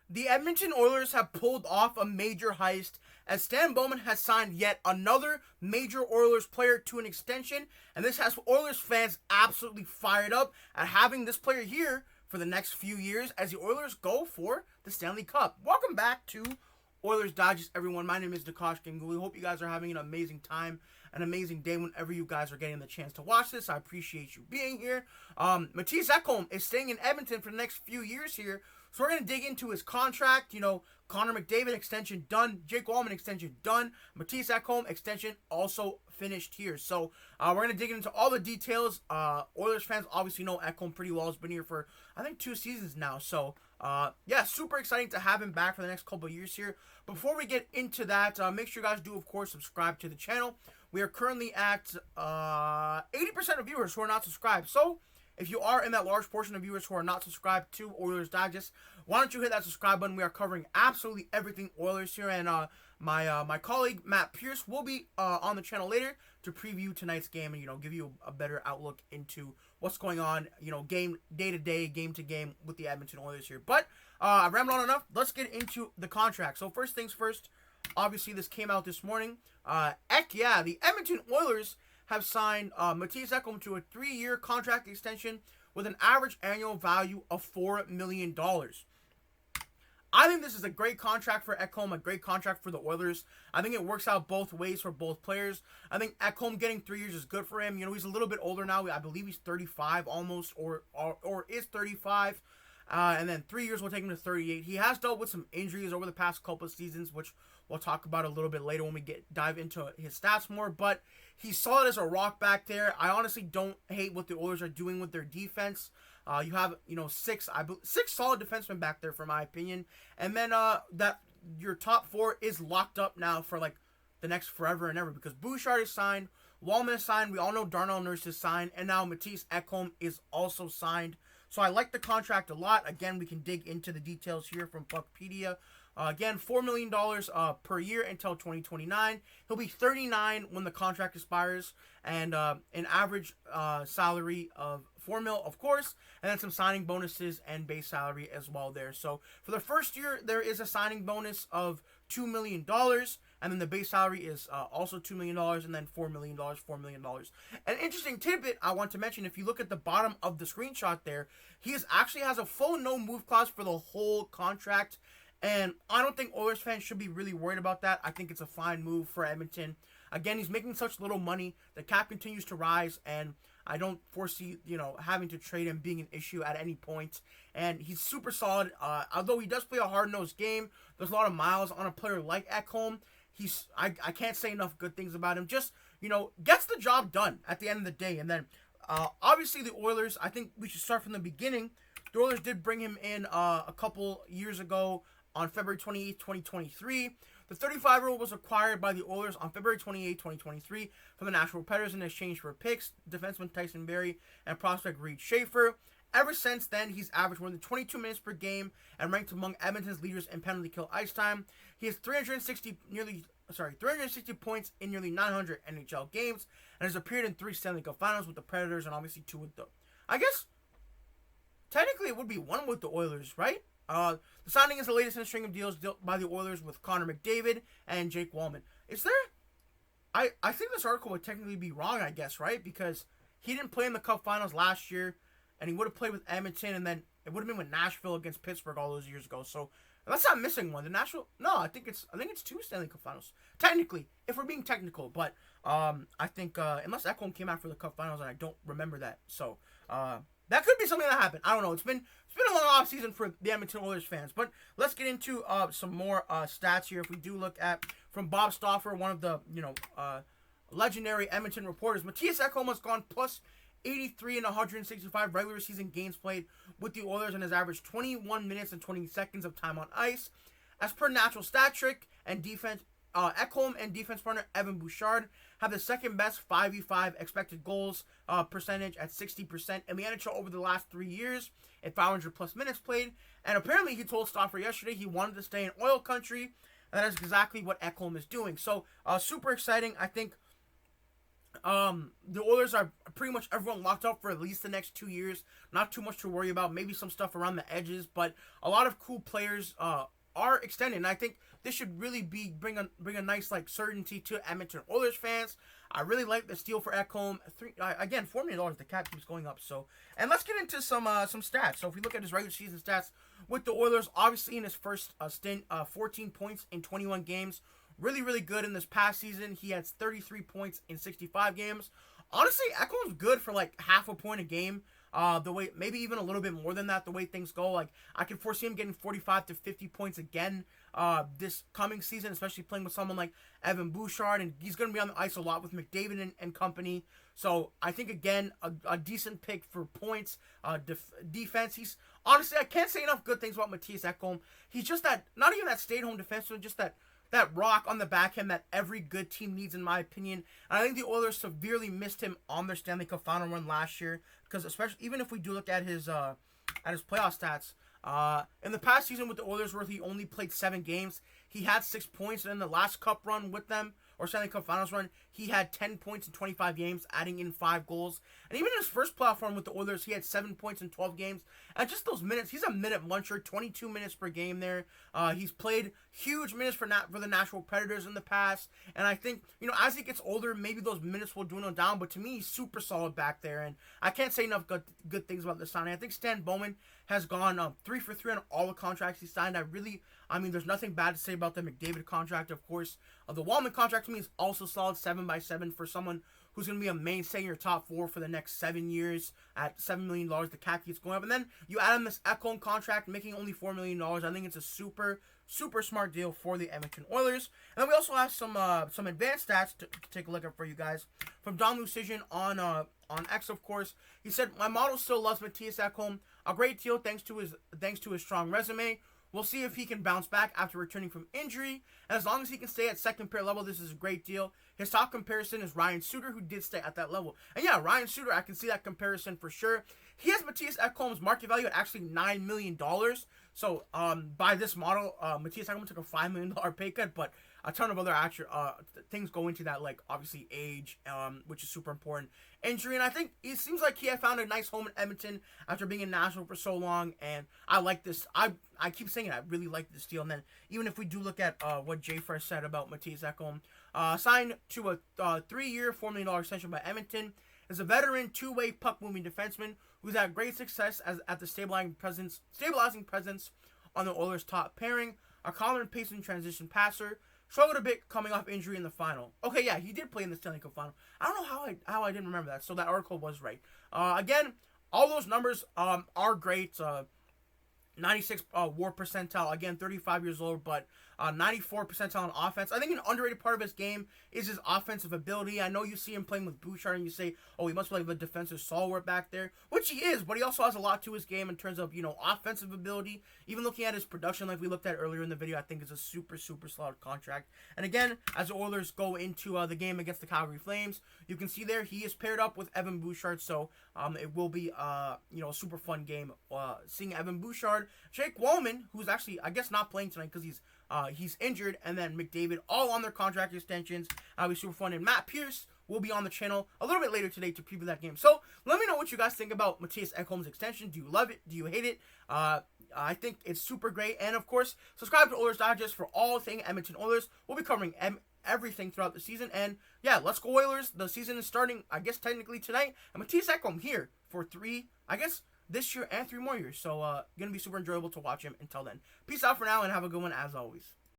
The Edmonton Oilers have pulled off a major heist as Stan Bowman has signed yet another major Oilers player to an extension, and this has Oilers fans absolutely fired up at having this player here for the next few years as the Oilers go for the Stanley Cup. Welcome back to Oilers Digest, everyone. My name is Nikash Ganguli. Hope you guys are having an amazing time, an amazing day whenever you guys are getting the chance to watch this. I appreciate you being here. Mattias Ekhlom is staying in Edmonton for the next few years here, so we're going to dig into his contract. Connor McDavid extension done. Jake Walman extension done. Mattias Ekhlom extension also finished here. So we're going to dig into all the details. Oilers fans obviously know Ekholm pretty well. He's been here for, I think, 2 seasons now. So, super exciting to have him back for the next couple of years here. Before we get into that, make sure you guys do, of course, subscribe to the channel. We are currently at 80% of viewers who are not subscribed. So, if you are in that large portion of viewers who are not subscribed to Oilers Digest, why don't you hit that subscribe button? We are covering absolutely everything Oilers here, and my colleague Matt Pierce will be on the channel later to preview tonight's game and give you a better outlook into what's going on, game day to day, game to game with the Edmonton Oilers here. But I've rambled on enough. Let's get into the contract. So first things first, obviously this came out this morning. The Edmonton Oilers have signed Mattias Ekhlom to a 3-year contract extension with an average annual value of $4 million. I think this is a great contract for Ekholm, a great contract for the Oilers. I think it works out both ways for both players. I think Ekholm getting 3 years is good for him. He's a little bit older now. I believe he's 35 almost, or is 35. And then 3 years will take him to 38. He has dealt with some injuries over the past couple of seasons, which we'll talk about a little bit later when we dive into his stats more. But he's solid as a rock back there. I honestly don't hate what the Oilers are doing with their defense. You have, 6 solid defensemen back there, for my opinion. And then that your top 4 is locked up now for like the next forever and ever, because Bouchard is signed, Walman is signed, we all know Darnell Nurse is signed, and now Mattias Ekhlom is also signed. So I like the contract a lot. Again, we can dig into the details here from Puckpedia. Again, $4 million per year until 2029. He'll be 39 when the contract expires, and an average salary of $4 million, of course, and then some signing bonuses and base salary as well there. So for the first year, there is a signing bonus of $2 million, and then the base salary is also $2 million, and then $4 million. An interesting tidbit I want to mention, if you look at the bottom of the screenshot there, he actually has a full no-move clause for the whole contract, and I don't think Oilers fans should be really worried about that. I think it's a fine move for Edmonton. Again, he's making such little money. The cap continues to rise, and I don't foresee, having to trade him being an issue at any point. And he's super solid. Although he does play a hard-nosed game, there's a lot of miles on a player like Ekholm. I can't say enough good things about him. Just, gets the job done at the end of the day. And then, obviously, the Oilers, I think we should start from the beginning. The Oilers did bring him in a couple years ago on February 28th, 2023. The 35-year-old was acquired by the Oilers on February 28, 2023 from the Nashville Predators in exchange for picks, defenseman Tyson Barrie, and prospect Reed Schaefer. Ever since then, he's averaged more than 22 minutes per game and ranked among Edmonton's leaders in penalty kill ice time. He has 360 points in nearly 900 NHL games and has appeared in 3 Stanley Cup Finals with the Predators and obviously 2 with the... I guess, technically it would be 1 with the Oilers, right? The signing is the latest in a string of deals dealt by the Oilers with Connor McDavid and Jake Walman. Is there... I think this article would technically be wrong, I guess, right? Because he didn't play in the Cup Finals last year, and he would have played with Edmonton, and then it would have been with Nashville against Pittsburgh all those years ago. So that's not missing one. The Nashville... No, I think it's 2 Stanley Cup Finals. Technically, if we're being technical. But I think unless Ekholm came out for the Cup Finals, and I don't remember that. So that could be something that happened. I don't know. It's been a long off season for the Edmonton Oilers fans. But let's get into some more stats here. If we do look at from Bob Stauffer, one of the legendary Edmonton reporters, Mattias Ekhlom has gone plus 83 in 165 regular season games played with the Oilers and has averaged 21 minutes and 20 seconds of time on ice. As per Natural Stat Trick and defense, Ekholm and defense partner Evan Bouchard have the second best 5v5 expected goals percentage at 60% in the NHL over the last 3 years at 500 plus minutes played. And apparently he told Stauffer yesterday he wanted to stay in oil country. And that is exactly what Ekholm is doing. So super exciting. I think The Oilers are pretty much everyone locked up for at least the next 2 years. Not too much to worry about. Maybe some stuff around the edges, but a lot of cool players are extended. And I think this should really be bring a nice like certainty to Edmonton Oilers fans. I really like the steal for Ekholm. Again, $4 million. The cap keeps going up. So, and let's get into some stats. So if we look at his regular season stats with the Oilers, obviously in his first stint, 14 points in 21 games. Really, really good in this past season. He has 33 points in 65 games. Honestly, Ekholm's good for like half a point a game. The way, maybe even a little bit more than that, the way things go. Like, I can foresee him getting 45 to 50 points again this coming season, especially playing with someone like Evan Bouchard, and he's going to be on the ice a lot with McDavid and company. So, I think, again, a decent pick for points, defense. He's, honestly, I can't say enough good things about Mattias Ekhlom. He's just that, not even that stay-at-home defenseman, just that rock on the backhand that every good team needs, in my opinion. And I think the Oilers severely missed him on their Stanley Cup final run last year, because especially even if we do look at his playoff stats, in the past season with the Oilers, where he only played 7 games, he had 6 points. And in the last Cup run with them, or Stanley Cup Finals run, he had 10 points in 25 games, adding in 5 goals. And even in his first playoff run with the Oilers, he had 7 points in 12 games. And just those minutes, he's a minute muncher, 22 minutes per game there. He's played huge minutes for the Nashville Predators in the past. And I think, as he gets older, maybe those minutes will dwindle down. But to me, he's super solid back there. And I can't say enough good things about this signing. I think Stan Bowman has gone 3 for 3 on all the contracts he signed. There's nothing bad to say about the McDavid contract, of course. The Walman contract to me is also solid, 7x7 for someone who's going to be a mainstay in your top 4 for the next 7 years at $7 million. The cap keeps going up. And then you add in this Ekholm contract, making only $4 million. I think it's a super, super smart deal for the Edmonton Oilers. And then we also have some advanced stats to take a look at for you guys. From Don Lucian on X, of course. He said, "My model still loves Mattias Ekholm. A great deal thanks to his strong resume. We'll see if he can bounce back after returning from injury. And as long as he can stay at second pair level, this is a great deal. His top comparison is Ryan Suter, who did stay at that level." And yeah, Ryan Suter, I can see that comparison for sure. He has Mattias Ekholm's market value at actually $9 million. So by this model, Mattias Ekholm took a $5 million pay cut, but a ton of other things go into that, like obviously age, which is super important, injury, and I think it seems like he had found a nice home in Edmonton after being in Nashville for so long, and I like this. I keep saying it, I really like this deal. And then even if we do look at what Jay Fresh said about Mattias Ekholm, signed to a 3-year, $4 million extension by Edmonton, is a veteran 2-way puck-moving defenseman who's had great success at the stabilizing presence on the Oilers' top pairing, a common pace and transition passer. Struggled a bit coming off injury in the final. Okay, yeah, he did play in the Stanley Cup final. I don't know how I didn't remember that. So that article was right. Again, all those numbers are great. 96 WAR percentile. Again, 35 years old, but 94 percentile on offense. I think an underrated part of his game is his offensive ability. I know you see him playing with Bouchard and you say, oh, he must play like a defensive stalwart back there, which he is, but he also has a lot to his game in terms of, offensive ability. Even looking at his production like we looked at earlier in the video, I think it's a super, super solid contract. And again, as the Oilers go into the game against the Calgary Flames, you can see there he is paired up with Evan Bouchard, so it will be, a super fun game seeing Evan Bouchard, Jake Walman, who's actually, I guess, not playing tonight because he's injured, and then McDavid, all on their contract extensions. It'll be super fun. And Matt Pierce will be on the channel a little bit later today to preview that game. So let me know what you guys think about Mattias Ekholm's extension. Do you love it? Do you hate it? I think it's super great. And of course, subscribe to Oilers Digest for all things Edmonton Oilers. We'll be covering everything throughout the season. And yeah, let's go Oilers. The season is starting, I guess, technically tonight. And Mattias Ekholm here for 3, I guess, this year and 3 more years. So, going to be super enjoyable to watch him until then. Peace out for now and have a good one as always.